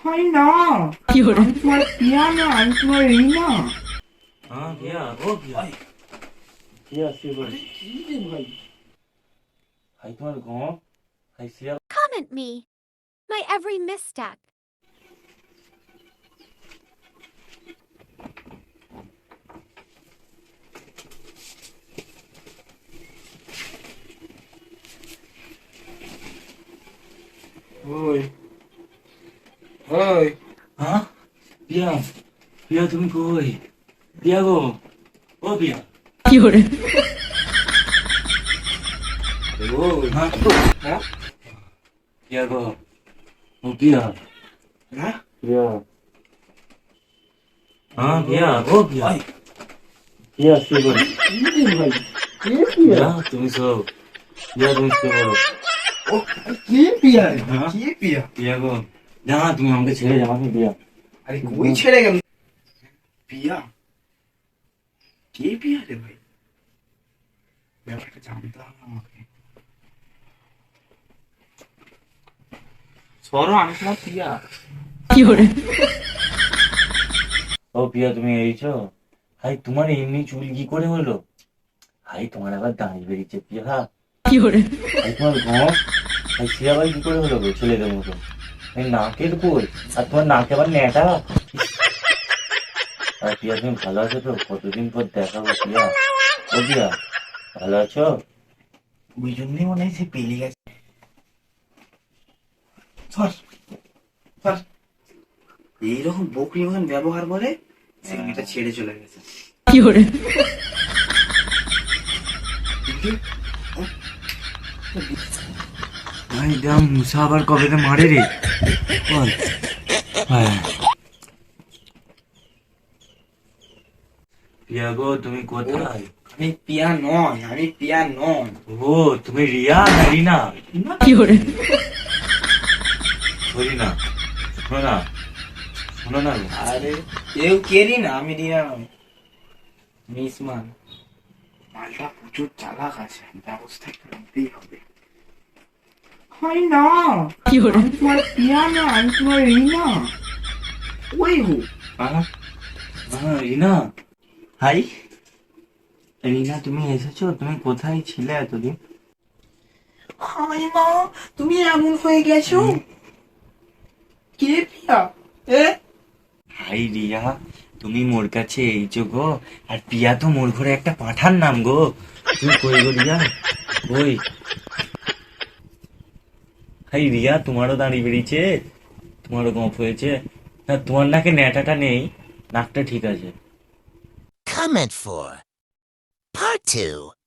হয় না, আমি তোমার পিয়া না, আমি তোমার রিনা। हाँ भैया हो भैया भैया से बोल কি রে ভাই? भाई तुम्हारे गाँव भाई Siya Comment me, my every misstep. ওই ওই हाँ भैया भैया तुम कोई भैया को ओ भैया ওই हाँ হ্যাঁ भैया को ओ भैया হ্যাঁ भैया हाँ भैया ओ भैया भैया से बोल কি রে ভাই? কে পিয়া? भैया तुम सो भैया तुम से बोलो ও কে পিয়া রে? হ্যাঁ? কে পিয়া? भैया को जहाँ তুমি আমাকে ছেড়ে যাও না भैया আরে কই ছেড়ে গেল? পিয়া? কে পিয়া রে ভাই? ব্যাপারটা জানতে হবে আমাকে। সরো, আমি তোমার পিয়া। ও প্রিয়া তুমি এইছো হাই তোমার এমনি চুল কি করে হলো হাই তোমার আবার দাঁড়ি বেরিয়েছে প্রিয়া হাই তোমার ঘর হাই সে আবার কি করে হলো গো ছেলেদের মতো এই নাকের কই আর তোমার নাকে আবার ন্যাটা আর প্রিয়া তুমি ভালো আছো তো কতদিন পর দেখা গো প্রিয়া ও প্রিয়া ভালো আছো ওই জন্যই মনে হয় সে পেলে গেছে। সর সর, এইরকম বকরি মতন ব্যবহার করে সে মেয়েটা ছেড়ে চলে গেছে। ভাই দাম মুসা আবার কবে তো মারে রে বল হ্যাঁ প্রিয়া গো তুমি কোথায় আমি পিয়া নয়, আমি পিয়া নয়। ও তুমি রিয়া না রিনা সরি না শোনো না শোনো না গো। আরে কেউ কেরি না, আমি রিয়া নয়, মিসমান। মালটা প্রচুর চালাক আছে, ব্যবস্থা একটু নিতেই হবে। হয় না, আমি তোমার পিয়া না, আমি তোমার রিনা। ওই হো রিনা হাই রিনা তুমি এসেছো তুমি কোথায় ছিলে এতদিন হয় না, তুমি এমন হয়ে গেছো। কে পিয়া? হাই রিয়া তুমি মোর কাছে এইছো গো আর পিয়া তো মোর ঘরে একটা পাঠার নাম গো তুমি কই গো রিয়া কই হাই রিয়া তোমারও দাঁড়ি বেরিয়েছে তোমারও গপ হয়েছে না তোমার নাকে ন্যাটাটা নেই নাকটা ঠিক আছে Comment for Part 2.